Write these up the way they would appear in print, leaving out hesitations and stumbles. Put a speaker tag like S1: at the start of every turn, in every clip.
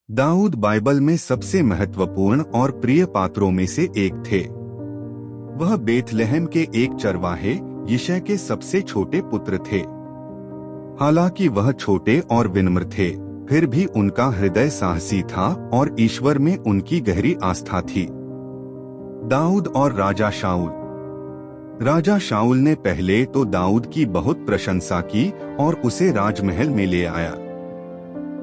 S1: Dawood Bible में सबसे महत्वपूर्ण और प्रिय पात्रों में से एक थे। वह बेथलेहम के एक चरवाहे यिशै के सबसे छोटे पुत्र थे। हालांकि वह छोटे और विनम्र थे, फिर भी उनका हृदय साहसी था और ईश्वर में उनकी गहरी आस्था थी। दाऊद और राजा शाऊल ने पहले तो दाऊद की बहुत प्रशंसा की और उसे राजमहल में ले आया।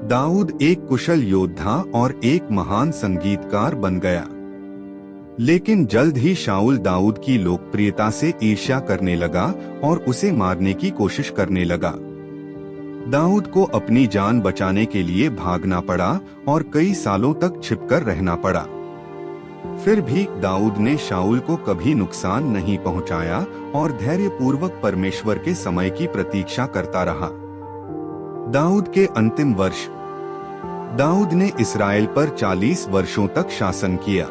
S1: दाऊद एक कुशल योद्धा और एक महान संगीतकार बन गया। लेकिन जल्द ही शाऊल दाऊद की लोकप्रियता से ईर्ष्या करने लगा और उसे मारने की कोशिश करने लगा। दाऊद को अपनी जान बचाने के लिए भागना पड़ा और कई सालों तक छिपकर रहना पड़ा। फिर भी दाऊद ने शाऊल को कभी नुकसान नहीं पहुंचाया और धैर्यपूर्वक परमेश्वर के समय की प्रतीक्षा करता रहा। दाऊद के अंतिम वर्ष। दाऊद ने इस्राएल पर 40 वर्षों तक शासन किया।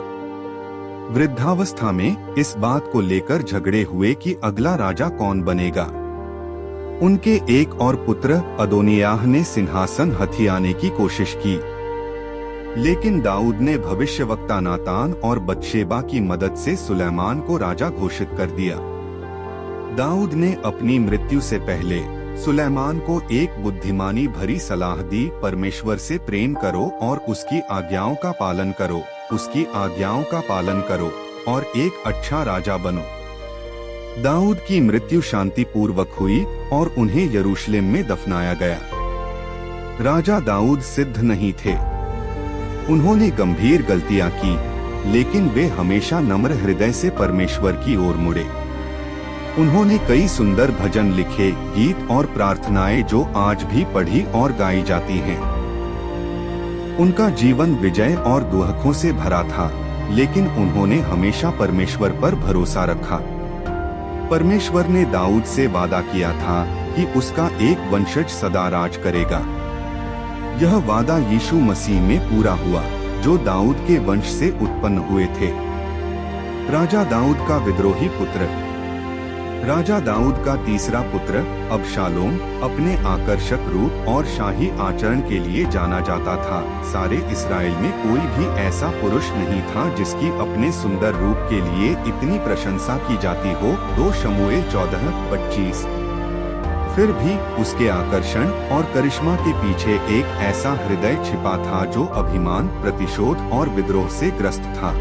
S1: वृद्धावस्था में इस बात को लेकर झगड़े हुए कि अगला राजा कौन बनेगा। उनके एक और पुत्र अदोनियाह ने सिंहासन हथियाने की कोशिश की, लेकिन दाऊद ने भविष्यवक्ता नातान और बतशेबा की मदद से सुलेमान को राजा घोषित कर दिया। दाऊद ने अपनी मृत्यु से पहले सुलेमान को एक बुद्धिमानी भरी सलाह दी, परमेश्वर से प्रेम करो और उसकी आज्ञाओं का पालन करो, उसकी आज्ञाओं का पालन करो और एक अच्छा राजा बनो। दाऊद की मृत्यु शांतिपूर्वक हुई और उन्हें यरूशलेम में दफनाया गया। राजा दाऊद सिद्ध नहीं थे। उन्होंने गंभीर गलतियां की, लेकिन वे हमेशा नम्र हृदय से परमेश्वर की ओर मुड़े। उन्होंने कई सुंदर भजन लिखे, गीत और प्रार्थनाएं जो आज भी पढ़ी और गाई जाती हैं। उनका जीवन विजय और दुहकों से भरा था, लेकिन उन्होंने हमेशा परमेश्वर पर भरोसा रखा। परमेश्वर ने दाऊद से वादा किया था कि उसका एक वंशज सदा राज करेगा। यह वादा यीशु मसीह में पूरा हुआ, जो दाऊद के वंश से उत्पन्न हुए थे। राजा दाऊद का विद्रोही पुत्र। राजा दाऊद का तीसरा पुत्र अबशालोम अपने आकर्षक रूप और शाही आचरण के लिए जाना जाता था। सारे इस्राएल में कोई भी ऐसा पुरुष नहीं था जिसकी अपने सुंदर रूप के लिए इतनी प्रशंसा की जाती हो। 2 शमूएल 14:25। फिर भी उसके आकर्षण और करिश्मा के पीछे एक ऐसा हृदय छिपा था जो अभिमान, प्रतिशोध और विद्रोह से ग्रस्त था।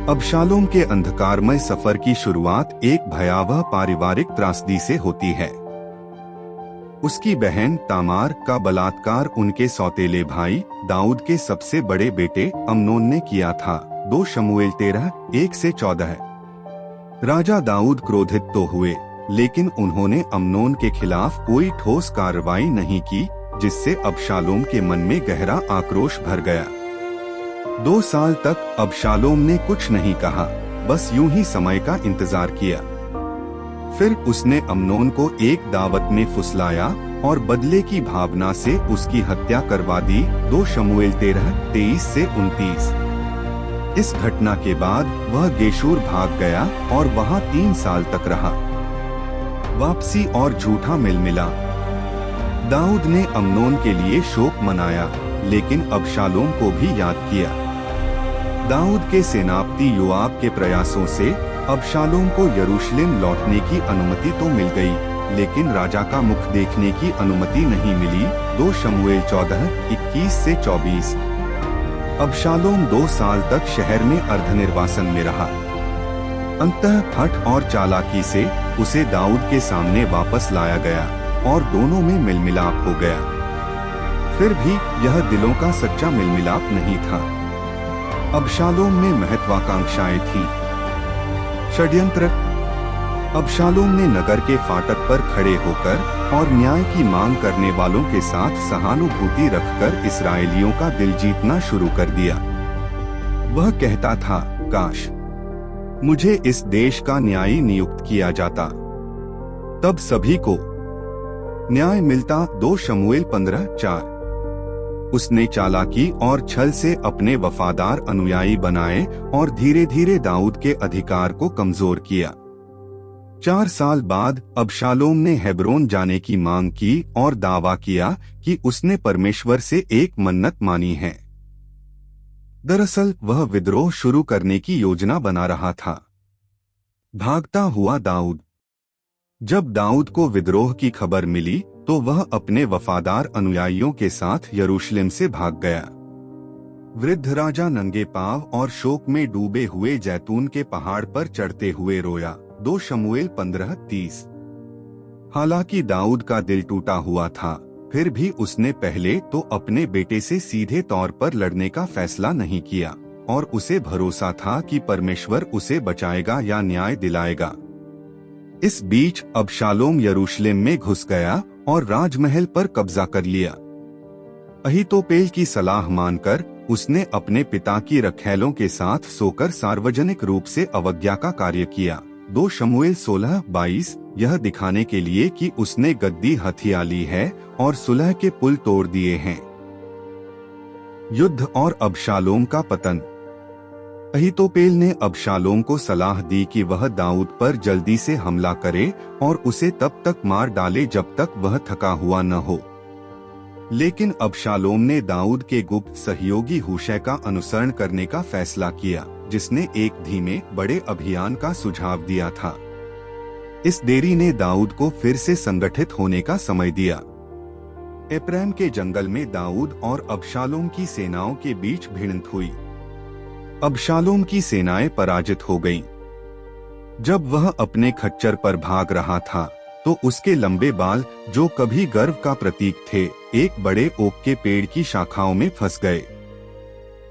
S1: अबशालोम के अंधकारमय सफर की शुरुआत एक भयावह पारिवारिक त्रासदी से होती है। उसकी बहन तामार का बलात्कार उनके सौतेले भाई दाऊद के सबसे बड़े बेटे अम्नोन ने किया था। 2 शमूएल 13:1-14। राजा दाऊद क्रोधित तो हुए, लेकिन उन्होंने अम्नोन के खिलाफ कोई ठोस कार्रवाई नहीं की, जिससे अबशालोम के मन में गहरा आक्रोश भर गया। 2 साल तक अबशालोम ने कुछ नहीं कहा, बस यूं ही समय का इंतजार किया। फिर उसने अम्नोन को एक दावत में फुसलाया और बदले की भावना से उसकी हत्या करवा दी। 2 शमूएल 13:23-29। इस घटना के बाद वह गेशूर भाग गया और वहां 3 साल तक रहा। वापसी और झूठा मिलमिलाप। दाऊद ने अम्नोन के लिए शोक मनाया, लेकिन अबशालोम को भी याद किया। दाऊद के सेनापति योआब के प्रयासों से अबशालोम को यरूशलेम लौटने की अनुमति तो मिल गई, लेकिन राजा का मुख देखने की अनुमति नहीं मिली। 2 शमूएल 14:21-24। अबशालोम 2 साल तक शहर में अर्धनिर्वासन में रहा। अंततः हठ और चालाकी से उसे दाऊद के सामने वापस लाया गया और दोनों में मिलमिलाप हो गया। फिर भी यह दिलों का सच्चा मिलमिलाप नहीं था। अबशालोम में महत्वाकांक्षाएं थी। षड्यंत्र। अबशालोम ने नगर के फाटक पर खड़े होकर और न्याय की मांग करने वालों के साथ सहानुभूति रखकर इस्राएलियों का दिल जीतना शुरू कर दिया। वह कहता था, काश मुझे इस देश का न्यायी नियुक्त किया जाता, तब सभी को न्याय मिलता। 2 शमूएल 15:4। उसने चालाकी और छल से अपने वफादार अनुयायी बनाए और धीरे धीरे दाऊद के अधिकार को कमजोर किया। 4 साल बाद अबशालोम ने हेब्रोन जाने की मांग की और दावा किया कि उसने परमेश्वर से एक मन्नत मानी है। दरअसल वह विद्रोह शुरू करने की योजना बना रहा था। भागता हुआ दाऊद। जब दाऊद को विद्रोह की खबर मिली तो वह अपने वफादार अनुयायियों के साथ यरूशलेम से भाग गया। वृद्ध राजा नंगे पांव और शोक में डूबे हुए जैतून के पहाड़ पर चढ़ते हुए रोया। 2 शमूएल 15:30। हालांकि दाऊद का दिल टूटा हुआ था, फिर भी उसने पहले तो अपने बेटे से सीधे तौर पर लड़ने का फैसला नहीं किया और उसे भरोसा था कि परमेश्वर उसे बचाएगा या न्याय दिलाएगा। इस बीच अबशालोम यरूशलेम में घुस गया और राजमहल पर कब्जा कर लिया। अहीतोपेल की सलाह मानकर उसने अपने पिता की रखैलों के साथ सोकर सार्वजनिक रूप से अवज्ञा का कार्य किया। 2 शमूएल 16:22। यह दिखाने के लिए कि उसने गद्दी हथिया ली है और सुलह के पुल तोड़ दिए हैं। युद्ध और अबशालोम का पतन। अहीतोपेल ने अबशालोम को सलाह दी कि वह दाऊद पर जल्दी से हमला करे और उसे तब तक मार डाले जब तक वह थका हुआ न हो। लेकिन अबशालोम ने दाऊद के गुप्त सहयोगी हुशै का अनुसरण करने का फैसला किया, जिसने एक धीमे बड़े अभियान का सुझाव दिया था। इस देरी ने दाऊद को फिर से संगठित होने का समय दिया। एप्रैम के जंगल में दाऊद और अबशालोम की सेनाओं के बीच भिड़ंत हुई। अबशालोम की सेनाएं पराजित हो गईं। जब वह अपने खच्चर पर भाग रहा था तो उसके लंबे बाल, जो कभी गर्व का प्रतीक थे, एक बड़े ओक के पेड़ की शाखाओं में फंस गए।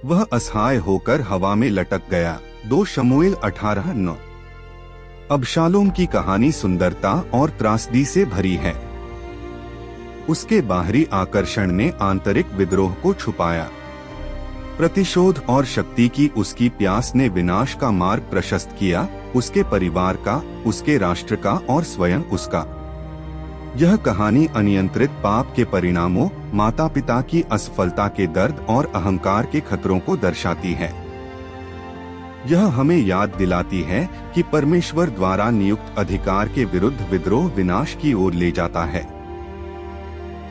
S1: वह असहाय होकर हवा में लटक गया। 2 शमूएल 18:9। अबशालोम की कहानी सुंदरता और त्रासदी से भरी है। उसके बाहरी आकर्षण ने आंतरिक विद्रोह को छुपाया। प्रतिशोध और शक्ति की उसकी प्यास ने विनाश का मार्ग प्रशस्त किया, उसके परिवार का, उसके राष्ट्र का और स्वयं उसका। यह कहानी अनियंत्रित पाप के परिणामों, माता पिता की असफलता के दर्द और अहंकार के खतरों को दर्शाती है। यह हमें याद दिलाती है कि परमेश्वर द्वारा नियुक्त अधिकार के विरुद्ध विद्रोह विनाश की ओर ले जाता है।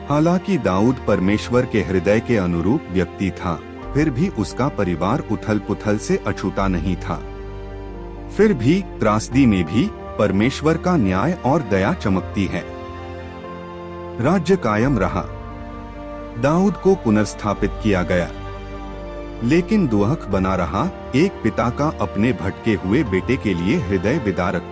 S1: हालांकि दाऊद परमेश्वर के हृदय के अनुरूप व्यक्ति था, फिर भी उसका परिवार उथल पुथल से अछूता नहीं था। फिर भी त्रासदी में भी परमेश्वर का न्याय और दया चमकती है। राज्य कायम रहा। दाऊद को पुनर्स्थापित किया गया, लेकिन दुहक बना रहा एक पिता का अपने भटके हुए बेटे के लिए हृदय विदारक।